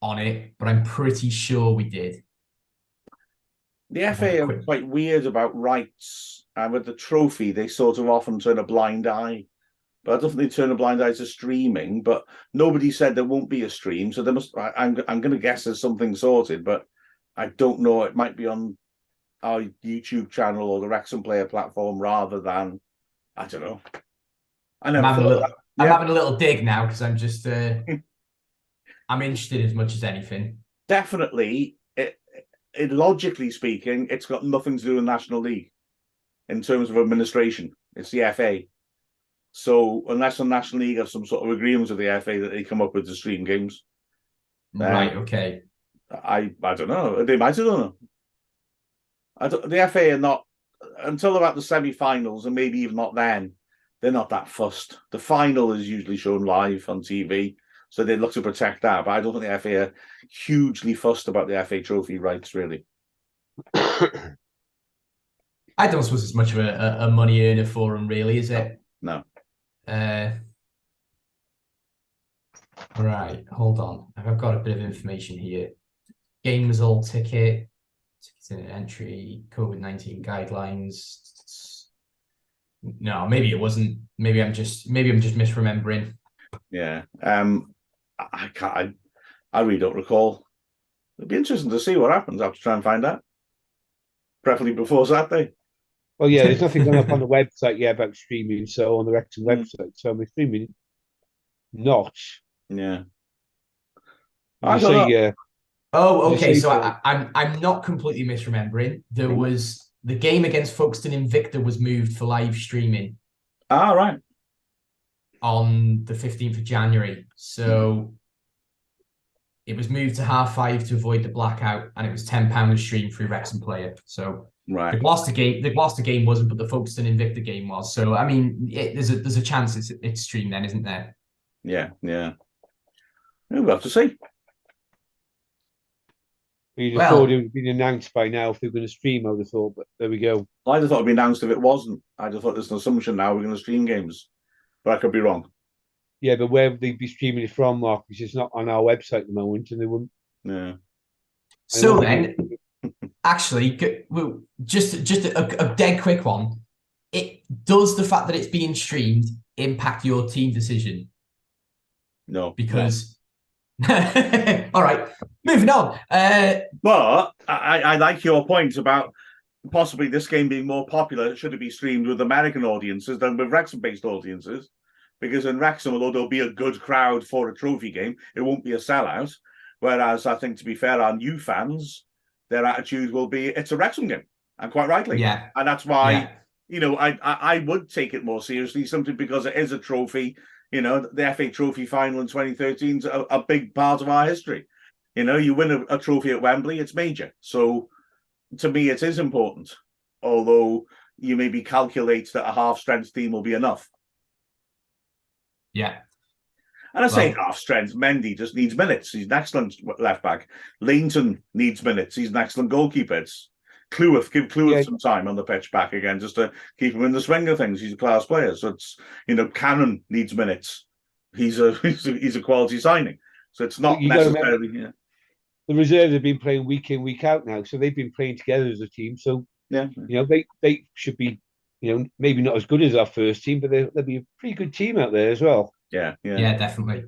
on it, but I'm pretty sure we did. The FA are quite weird about rights, and with the trophy, they sort of often turn a blind eye. But I don't think they turn a blind eye to streaming. But nobody said there won't be a stream, so there must. I'm going to guess there's something sorted, but I don't know. It might be on our YouTube channel or the Wrexham Player platform rather than, I don't know. I'm having a little dig now because I'm just I'm interested as much as anything. Definitely. It, logically speaking, it's got nothing to do with the National League in terms of administration. It's the FA. So unless the National League have some sort of agreement with the FA that they come up with to stream games. Right, okay. I don't know. They might have done it. The FA are not, until about the semi-finals, and maybe even not then, they're not that fussed. The final is usually shown live on TV. So they look to protect that, but I don't think the FA are hugely fussed about the FA Trophy rights, really. I don't suppose it's much of a money earner for them, really, is it? No. Right, hold on. I've got a bit of information here. Game result ticket, tickets in entry, COVID-19 guidelines. No, maybe it wasn't. Maybe I'm just misremembering. Yeah. I really don't recall. It'd be interesting to see what happens. I'll have to try and find out. Preferably before Saturday. Well, yeah, there's nothing going up on the website yet about streaming, so on the Wrexham website. So I'm streaming not. Yeah. I say, Oh, Did you okay. say So so? I'm not completely misremembering. There was the game against Folkestone Invicta was moved for live streaming Ah, right. on the 15th of January. So it was moved to 5:30 to avoid the blackout, and it was £10 a stream through Wrexham Player. So Right. the Gloucester game wasn't, but the Folkestone Invicta game was. So I mean, there's a chance it's streamed then, isn't there? Yeah. We'll have to see. You'd have Well- thought it would have been announced by now if they were going to stream, I would have thought, but there we go. I just thought it'd be announced if it wasn't. I just thought there's an assumption now we're going to stream games, but I could be wrong. Yeah, but where would they be streaming it from, Mark? Because it's not on our website at the moment, and they wouldn't. Yeah. So then, actually, just a dead quick one. It does the fact that it's being streamed impact your team decision? No. Because all right, moving on. But I like your point about possibly this game being more popular should it be streamed with American audiences than with Wrexham-based audiences. Because in Wrexham, although there'll be a good crowd for a trophy game, it won't be a sellout. Whereas I think, to be fair, our new fans, their attitude will be, it's a Wrexham game, and quite rightly. Yeah. And that's why, I would take it more seriously, simply because it is a trophy. The FA Trophy final in 2013 is a big part of our history. You win a trophy at Wembley, it's major. So to me, it is important. Although you maybe calculate that a half-strength team will be enough. Yeah. And I say half-strength. Mendy just needs minutes. He's an excellent left-back. Leighton needs minutes. He's an excellent goalkeeper. Give Cleworth some time on the pitch back again, just to keep him in the swing of things. He's a class player. So it's, Cannon needs minutes. He's a quality signing. So it's not necessarily. The reserves have been playing week in, week out now, so they've been playing together as a team. So they should be, maybe not as good as our first team, but they'll be a pretty good team out there as well. Yeah, definitely.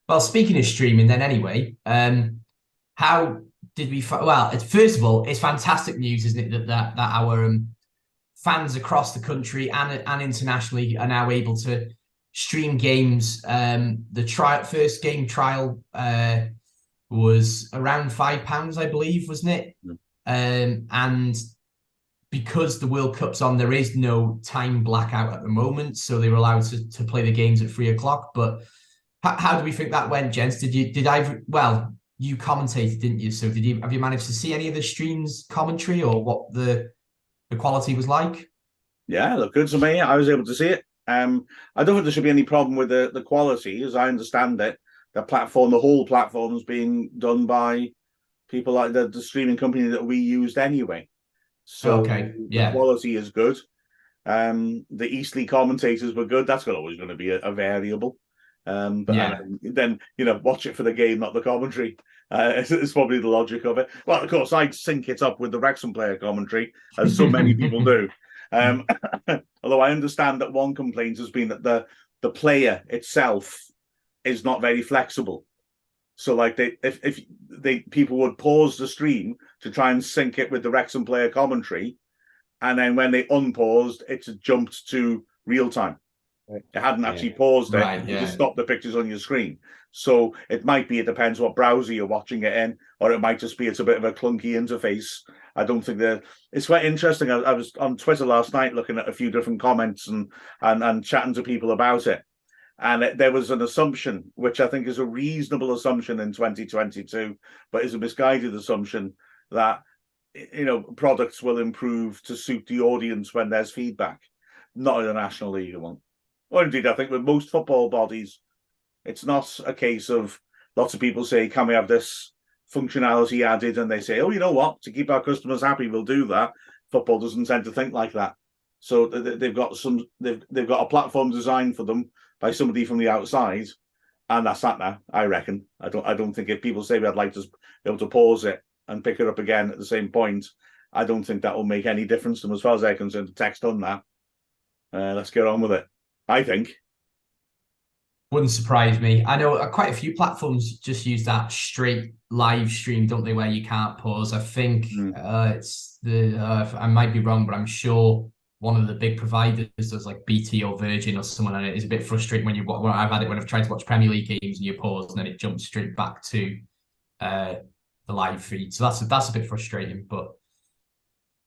Well, speaking of streaming, then anyway, how did we? First of all, it's fantastic news, isn't it, that our fans across the country and internationally are now able to stream games. The first game trial was around £5, I believe, wasn't it? And because the World Cup's on, there is no time blackout at the moment, so they were allowed to play the games at 3:00. But how do we think that went, gents? You commentated, didn't you? So have you managed to see any of the streams commentary or what the quality was like? Yeah, looked good to me. I was able to see it. I don't think there should be any problem with the quality, as I understand it. The whole platform is being done by people like the streaming company that we used anyway. So the quality is good. The Eastleigh commentators were good. That's always going to be a variable. Then watch it for the game, not the commentary. It's probably the logic of it. Well, of course, I'd sync it up with the Wrexham player commentary, as so many people do. Although I understand that one complaint has been that the player itself is not very flexible. So, like, if people would pause the stream to try and sync it with the Wrexham player commentary, and then when they unpaused, it's jumped to real time. It hadn't actually paused it. You just stopped the pictures on your screen. So it depends what browser you're watching it in, or it might just be it's a bit of a clunky interface. I don't think it's quite interesting. I was on Twitter last night looking at a few different comments and chatting to people about it. And there was an assumption, which I think is a reasonable assumption in 2022, but is a misguided assumption that, products will improve to suit the audience when there's feedback, not in a National League one. Or indeed, I think with most football bodies, it's not a case of lots of people say, can we have this functionality added? And they say, oh, you know what? To keep our customers happy, we'll do that. Football doesn't tend to think like that. So they've got a platform designed for them by somebody from the outside, and that's that now, I reckon. I don't think if people say I'd like to be able to pause it and pick it up again at the same point, I don't think that will make any difference to them as far as they're concerned. The text on that. Let's get on with it, I think. Wouldn't surprise me. I know quite a few platforms just use that straight live stream, don't they, where you can't pause. I think it's I might be wrong, but I'm sure one of the big providers does, like BT or Virgin or someone, and it is a bit frustrating when I've had it when I've tried to watch Premier League games and you pause and then it jumps straight back to the live feed. So that's a bit frustrating, but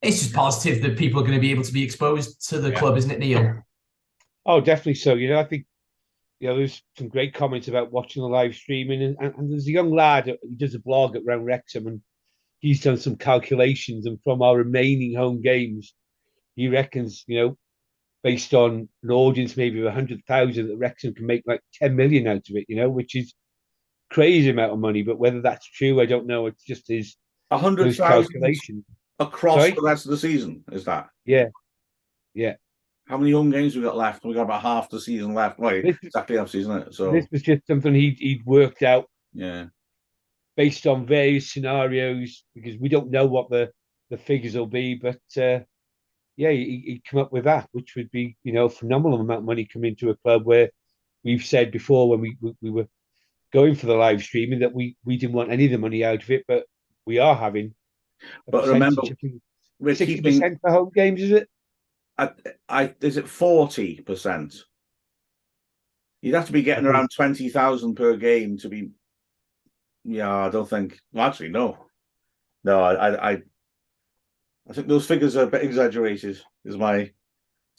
it's just positive that people are going to be able to be exposed to the club, isn't it, Neil? Oh, definitely so. I think there's some great comments about watching the live streaming, and there's a young lad who does a blog at Round Wrexham, and he's done some calculations, and from our remaining home games, he reckons, based on an audience maybe of 100,000, that Wrexham can make like 10 million out of it, which is crazy amount of money. But whether that's true, I don't know. It's just his 100,000 calculations across the rest of the season. Is that? Yeah. How many home games we got left? We got about half the season left. Right, exactly half season, isn't it? So this was just something he'd worked out. Yeah. Based on various scenarios, because we don't know what the figures will be, but he'd come up with that, which would be a phenomenal amount of money coming into a club where we've said before when we were going for the live streaming that we didn't want any of the money out of it, but we are having. But remember, we're 60% for home games, is it? Is it 40%? You'd have to be getting around 20,000 per game to be. Yeah, I don't think. Well, actually, no. I think those figures are a bit exaggerated. Is my.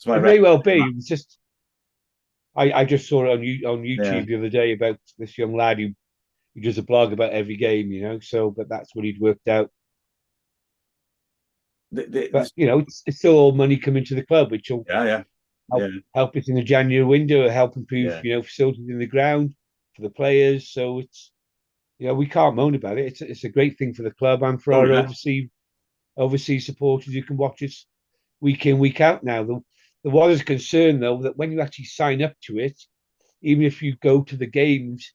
It may well be. It's just. I just saw it on YouTube the other day about this young lad who does a blog about every game, So, but that's what he'd worked out. But it's still all money coming to the club, which will help us in the January window, help improve, facilities in the ground for the players. So it's, we can't moan about it. It's a great thing for the club and for our overseas supporters who can watch us week in, week out now. There was a concern, though, that when you actually sign up to it, even if you go to the games,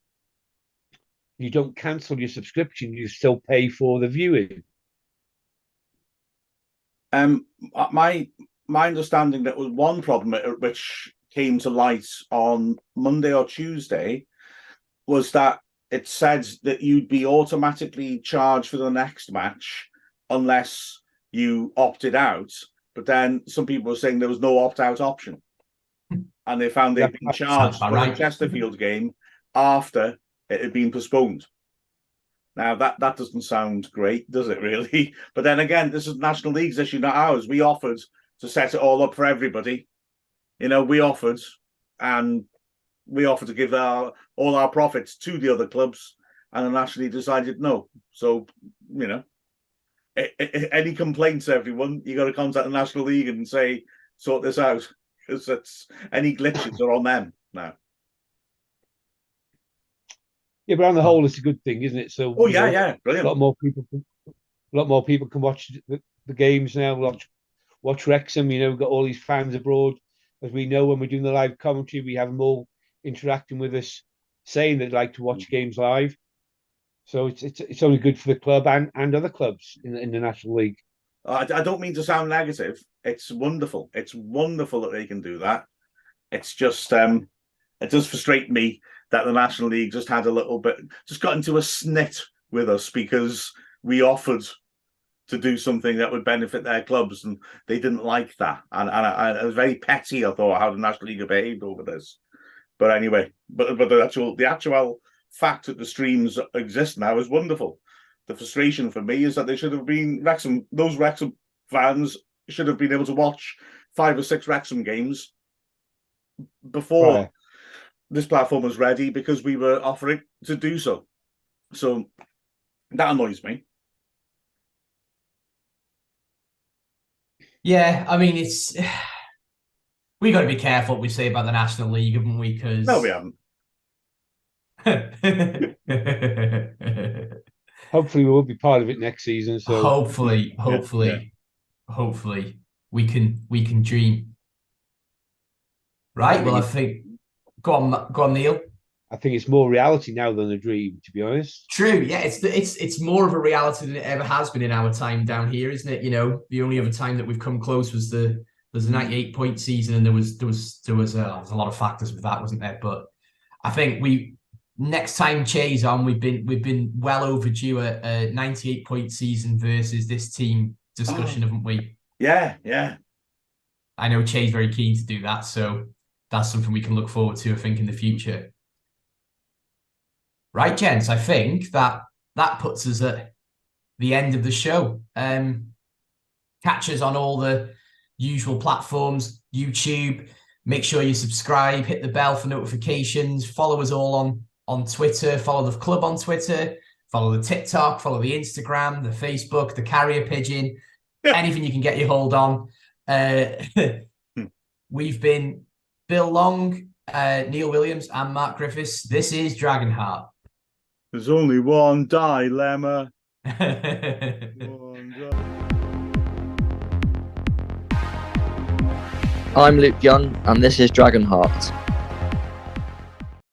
you don't cancel your subscription, you still pay for the viewing. My understanding that was one problem which came to light on Monday or Tuesday was that it said that you'd be automatically charged for the next match unless you opted out. But then some people were saying there was no opt-out option, and they found they'd been charged for the Chesterfield game after it had been postponed. Now, that doesn't sound great, does it, really? But then again, this is National League's issue, not ours. We offered to set it all up for everybody. We offered to give all our profits to the other clubs, and the National League decided no. So, any complaints, everyone, you got to contact the National League and say, sort this out, because any glitches are on them now. Yeah, but on the whole, it's a good thing, isn't it? So, brilliant. A lot more people can watch the games now. Watch Wrexham. We've got all these fans abroad, as we know. When we're doing the live commentary, we have them all interacting with us, saying they'd like to watch games live. So it's only good for the club and other clubs in the National League. I don't mean to sound negative. It's wonderful. It's wonderful that they can do that. It's just it does frustrate me that the National League just got into a snit with us because we offered to do something that would benefit their clubs, and they didn't like that. And it was very petty, I thought, how the National League behaved over this. But anyway, but the actual fact that the streams exist now is wonderful. The frustration for me is that they should have been those Wrexham fans should have been able to watch 5 or 6 Wrexham games before this platform was ready, because we were offering to do so. So that annoys me. Yeah, I mean, we got to be careful what we say about the National League, haven't we? Because no, we haven't. Hopefully, we will be part of it next season. So hopefully, we can dream. Right. Well, I think. Go on, Neil. I think it's more reality now than a dream, to be honest. True. Yeah, it's more of a reality than it ever has been in our time down here, isn't it? The only other time that we've come close was the 98-point season, and there was a lot of factors with that, wasn't there? But I think next time Che's on, we've been well overdue a 98-point season versus this team discussion, haven't we? Yeah. I know Che's very keen to do that, so that's something we can look forward to, I think, in the future. Right, gents, I think that that puts us at the end of the show. Catch us on all the usual platforms, YouTube. Make sure you subscribe, hit the bell for notifications, follow us all on Twitter, follow the club on Twitter, follow the TikTok, follow the Instagram, the Facebook, the Carrier Pigeon, anything you can get your hold on. We've been Bill Long, Neil Williams and Mark Griffiths. This is Dragonheart. There's only one dilemma. I'm Luke Young, and this is Dragonheart.